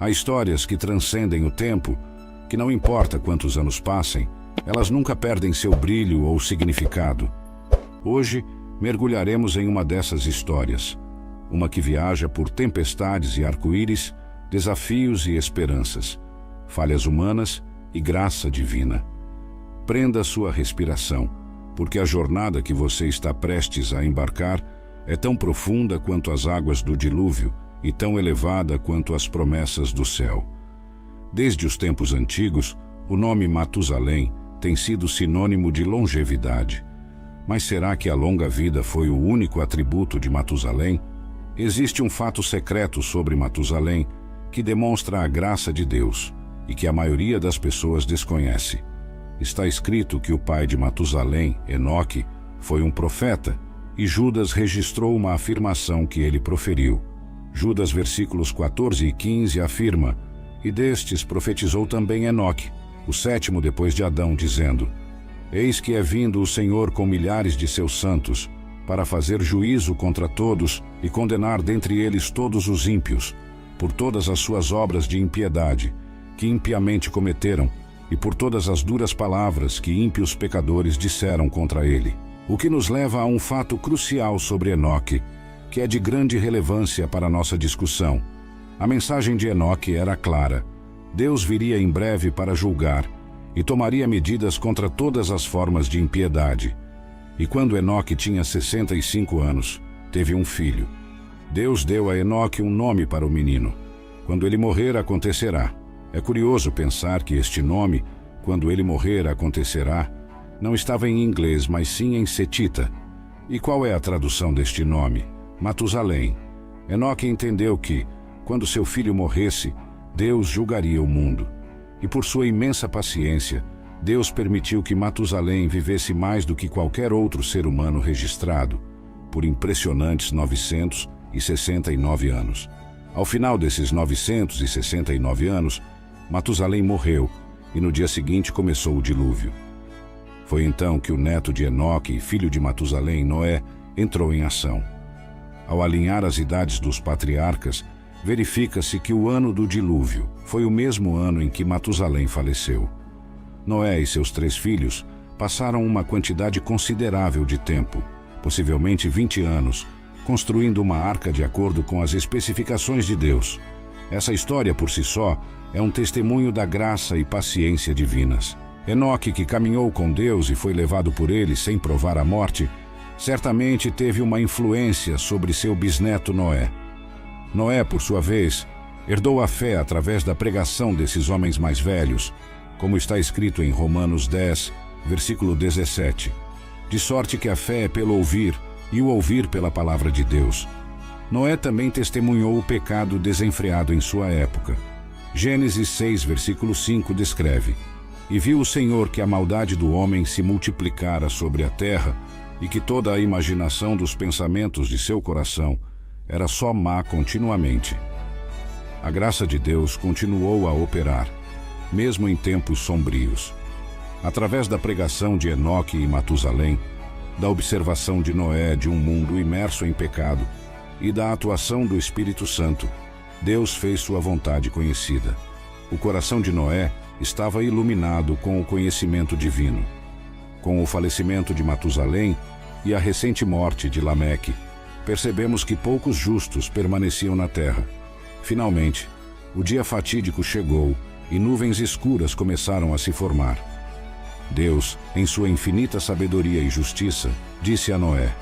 Há histórias que transcendem o tempo, que não importa quantos anos passem, elas nunca perdem seu brilho ou significado. Hoje, mergulharemos em uma dessas histórias, uma que viaja por tempestades e arco-íris, desafios e esperanças, falhas humanas e graça divina. Prenda sua respiração, porque a jornada que você está prestes a embarcar é tão profunda quanto as águas do dilúvio e tão elevada quanto as promessas do céu. Desde os tempos antigos, o nome Matusalém tem sido sinônimo de longevidade. Mas será que a longa vida foi o único atributo de Matusalém? Existe um fato secreto sobre Matusalém que demonstra a graça de Deus e que a maioria das pessoas desconhece. Está escrito que o pai de Matusalém, Enoque, foi um profeta, e Judas registrou uma afirmação que ele proferiu. Judas, versículos 14 e 15, afirma: "E destes profetizou também Enoque, o sétimo depois de Adão, dizendo: Eis que é vindo o Senhor com milhares de seus santos, para fazer juízo contra todos e condenar dentre eles todos os ímpios, por todas as suas obras de impiedade, que impiamente cometeram, e por todas as duras palavras que ímpios pecadores disseram contra ele." O que nos leva a um fato crucial sobre Enoque, que é de grande relevância para a nossa discussão. A mensagem de Enoque era clara: Deus viria em breve para julgar e tomaria medidas contra todas as formas de impiedade. E quando Enoque tinha 65 anos, teve um filho. Deus deu a Enoque um nome para o menino. Quando ele morrer, acontecerá. É curioso pensar que este nome, quando ele morrer, acontecerá, não estava em inglês, mas sim em setita. E qual é a tradução deste nome? Matusalém. Enoque entendeu que, quando seu filho morresse, Deus julgaria o mundo. E por sua imensa paciência, Deus permitiu que Matusalém vivesse mais do que qualquer outro ser humano registrado, por impressionantes 969 anos. Ao final desses 969 anos, Matusalém morreu, e no dia seguinte começou o dilúvio. Foi então que o neto de Enoque e filho de Matusalém, Noé, entrou em ação. Ao alinhar as idades dos patriarcas, verifica-se que o ano do dilúvio foi o mesmo ano em que Matusalém faleceu. Noé e seus 3 filhos passaram uma quantidade considerável de tempo, possivelmente 20 anos, construindo uma arca de acordo com as especificações de Deus. Essa história por si só é um testemunho da graça e paciência divinas. Enoque, que caminhou com Deus e foi levado por ele sem provar a morte, certamente teve uma influência sobre seu bisneto Noé. Noé, por sua vez, herdou a fé através da pregação desses homens mais velhos, como está escrito em Romanos 10, versículo 17. De sorte que a fé é pelo ouvir, e o ouvir pela palavra de Deus. Noé também testemunhou o pecado desenfreado em sua época. Gênesis 6, versículo 5 descreve: "E viu o Senhor que a maldade do homem se multiplicara sobre a terra, e que toda a imaginação dos pensamentos de seu coração era só má continuamente." A graça de Deus continuou a operar, mesmo em tempos sombrios. Através da pregação de Enoque e Matusalém, da observação de Noé de um mundo imerso em pecado e da atuação do Espírito Santo, Deus fez sua vontade conhecida. O coração de Noé estava iluminado com o conhecimento divino. Com o falecimento de Matusalém e a recente morte de Lameque, percebemos que poucos justos permaneciam na terra. Finalmente, o dia fatídico chegou e nuvens escuras começaram a se formar. Deus, em sua infinita sabedoria e justiça, disse a Noé: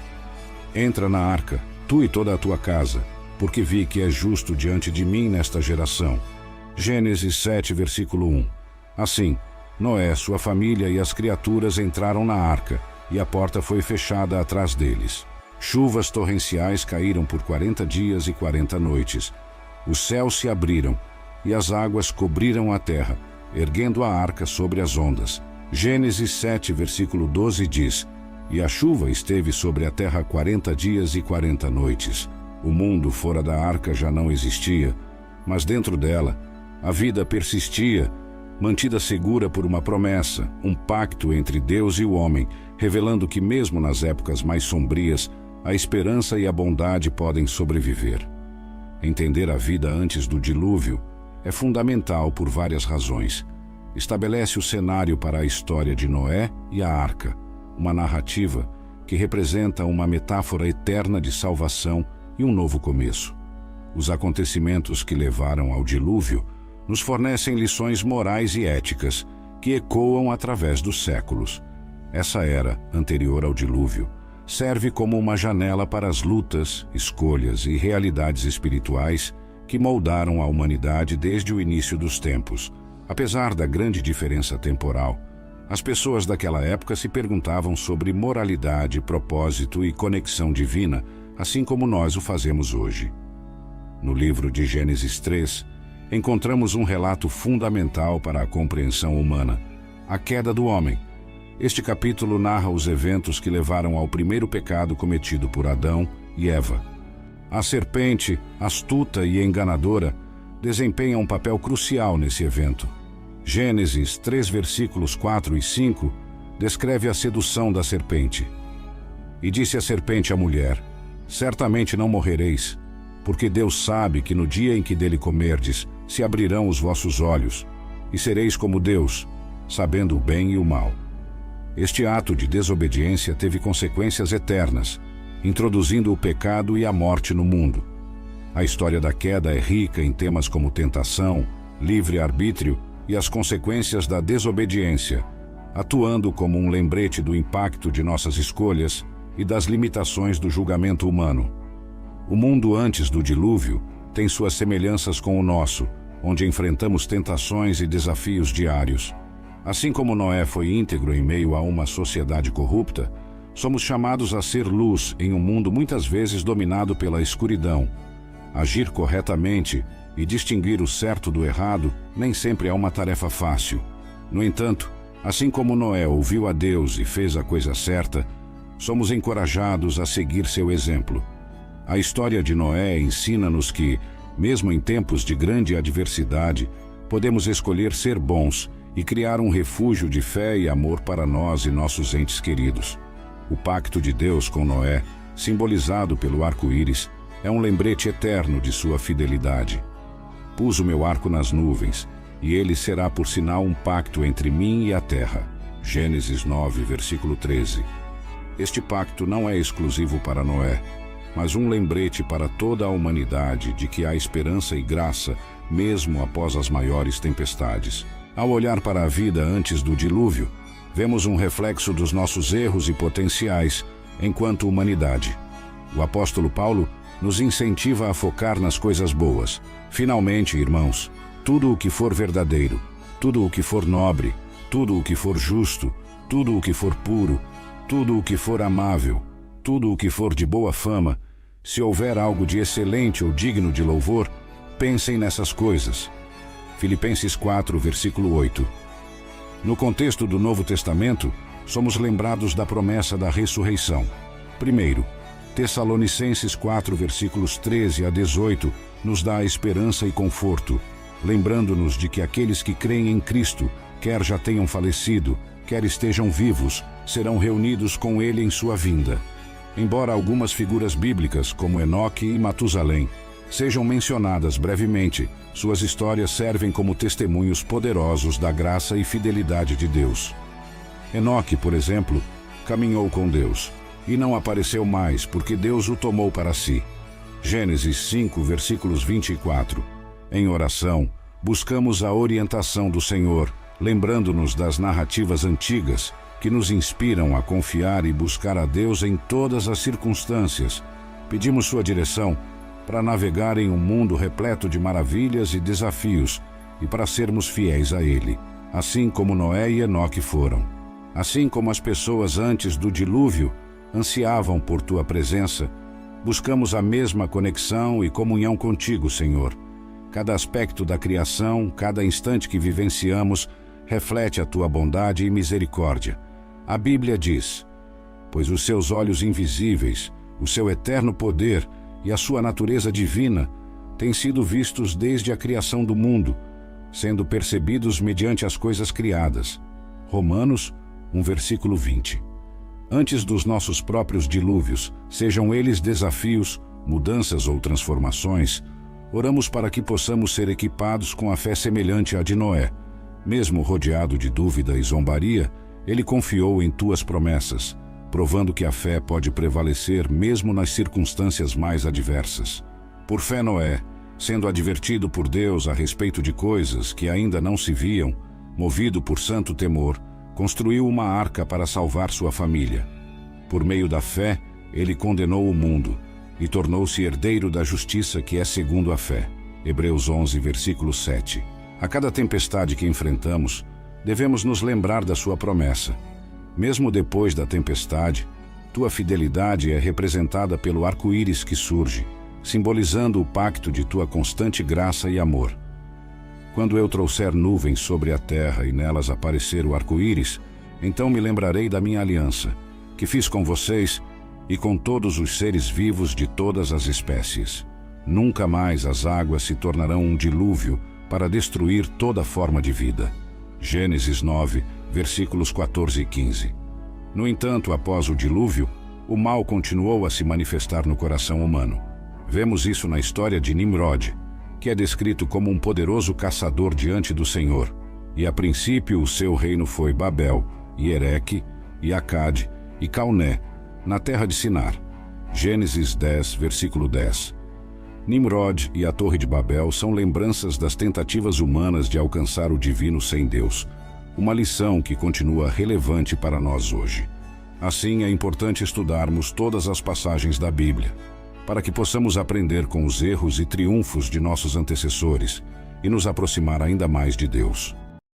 "Entra na arca, tu e toda a tua casa, porque vi que és justo diante de mim nesta geração." Gênesis 7, versículo 1. Assim, Noé, sua família e as criaturas entraram na arca, e a porta foi fechada atrás deles. Chuvas torrenciais caíram por 40 dias e 40 noites. Os céus se abriram, e as águas cobriram a terra, erguendo a arca sobre as ondas. Gênesis 7, versículo 12 diz: "E a chuva esteve sobre a terra 40 dias e 40 noites. O mundo fora da arca já não existia, mas dentro dela a vida persistia, mantida segura por uma promessa, um pacto entre Deus e o homem, revelando que mesmo nas épocas mais sombrias, a esperança e a bondade podem sobreviver." Entender a vida antes do dilúvio é fundamental por várias razões. Estabelece o cenário para a história de Noé e a Arca, uma narrativa que representa uma metáfora eterna de salvação e um novo começo. Os acontecimentos que levaram ao dilúvio nos fornecem lições morais e éticas que ecoam através dos séculos. Essa era, anterior ao dilúvio, serve como uma janela para as lutas, escolhas e realidades espirituais que moldaram a humanidade desde o início dos tempos. Apesar da grande diferença temporal, as pessoas daquela época se perguntavam sobre moralidade, propósito e conexão divina, assim como nós o fazemos hoje. No livro de Gênesis 3, encontramos um relato fundamental para a compreensão humana: a queda do homem. Este capítulo narra os eventos que levaram ao primeiro pecado cometido por Adão e Eva. A serpente, astuta e enganadora, desempenha um papel crucial nesse evento. Gênesis 3, versículos 4 e 5, descreve a sedução da serpente. E disse a serpente à mulher: certamente não morrereis, porque Deus sabe que no dia em que dele comerdes, se abrirão os vossos olhos, e sereis como Deus, sabendo o bem e o mal. Este ato de desobediência teve consequências eternas, introduzindo o pecado e a morte no mundo. A história da queda é rica em temas como tentação, livre-arbítrio e as consequências da desobediência, atuando como um lembrete do impacto de nossas escolhas e das limitações do julgamento humano. O mundo antes do dilúvio tem suas semelhanças com o nosso, onde enfrentamos tentações e desafios diários. Assim como Noé foi íntegro em meio a uma sociedade corrupta, somos chamados a ser luz em um mundo muitas vezes dominado pela escuridão. Agir corretamente e distinguir o certo do errado nem sempre é uma tarefa fácil. No entanto, assim como Noé ouviu a Deus e fez a coisa certa, somos encorajados a seguir seu exemplo. A história de Noé ensina-nos que, mesmo em tempos de grande adversidade, podemos escolher ser bons e criar um refúgio de fé e amor para nós e nossos entes queridos. O pacto de Deus com Noé, simbolizado pelo arco-íris, é um lembrete eterno de sua fidelidade. Pus o meu arco nas nuvens, e ele será por sinal um pacto entre mim e a terra. Gênesis 9, versículo 13. Este pacto não é exclusivo para Noé, mas um lembrete para toda a humanidade de que há esperança e graça, mesmo após as maiores tempestades. Ao olhar para a vida antes do dilúvio, vemos um reflexo dos nossos erros e potenciais enquanto humanidade. O apóstolo Paulo nos incentiva a focar nas coisas boas. Finalmente, irmãos, tudo o que for verdadeiro, tudo o que for nobre, tudo o que for justo, tudo o que for puro, tudo o que for amável, tudo o que for de boa fama, se houver algo de excelente ou digno de louvor, pensem nessas coisas. Filipenses 4, versículo 8. No contexto do Novo Testamento, somos lembrados da promessa da ressurreição. Primeiro, Tessalonicenses 4, versículos 13 a 18, nos dá esperança e conforto, lembrando-nos de que aqueles que creem em Cristo, quer já tenham falecido, quer estejam vivos, serão reunidos com Ele em sua vinda. Embora algumas figuras bíblicas, como Enoque e Matusalém, sejam mencionadas brevemente, suas histórias servem como testemunhos poderosos da graça e fidelidade de Deus. Enoque, por exemplo, caminhou com Deus e não apareceu mais porque Deus o tomou para si. Gênesis 5, versículos 24. Em oração, buscamos a orientação do Senhor, lembrando-nos das narrativas antigas que nos inspiram a confiar e buscar a Deus em todas as circunstâncias. Pedimos sua direção para navegar em um mundo repleto de maravilhas e desafios e para sermos fiéis a Ele, assim como Noé e Enoque foram. Assim como as pessoas antes do dilúvio ansiavam por Tua presença, buscamos a mesma conexão e comunhão contigo, Senhor. Cada aspecto da criação, cada instante que vivenciamos, reflete a Tua bondade e misericórdia. A Bíblia diz: pois os seus olhos invisíveis, o seu eterno poder e a sua natureza divina têm sido vistos desde a criação do mundo, sendo percebidos mediante as coisas criadas. Romanos 1, versículo 20. Antes dos nossos próprios dilúvios, sejam eles desafios, mudanças ou transformações, oramos para que possamos ser equipados com a fé semelhante à de Noé. Mesmo rodeado de dúvida e zombaria, ele confiou em tuas promessas, provando que a fé pode prevalecer mesmo nas circunstâncias mais adversas. Por fé, Noé, sendo advertido por Deus a respeito de coisas que ainda não se viam, movido por santo temor, construiu uma arca para salvar sua família. Por meio da fé, ele condenou o mundo e tornou-se herdeiro da justiça que é segundo a fé. Hebreus 11, versículo 7. A cada tempestade que enfrentamos, devemos nos lembrar da sua promessa. Mesmo depois da tempestade, tua fidelidade é representada pelo arco-íris que surge, simbolizando o pacto de tua constante graça e amor. Quando eu trouxer nuvens sobre a terra e nelas aparecer o arco-íris, então me lembrarei da minha aliança, que fiz com vocês e com todos os seres vivos de todas as espécies. Nunca mais as águas se tornarão um dilúvio para destruir toda forma de vida. Gênesis 9, versículos 14 e 15. No entanto, após o dilúvio, o mal continuou a se manifestar no coração humano. Vemos isso na história de Nimrod, que é descrito como um poderoso caçador diante do Senhor. E a princípio o seu reino foi Babel, e Ereque, e Acade, e Calné, na terra de Sinar. Gênesis 10, versículo 10. Nimrod e a Torre de Babel são lembranças das tentativas humanas de alcançar o divino sem Deus, uma lição que continua relevante para nós hoje. Assim, é importante estudarmos todas as passagens da Bíblia, para que possamos aprender com os erros e triunfos de nossos antecessores e nos aproximar ainda mais de Deus.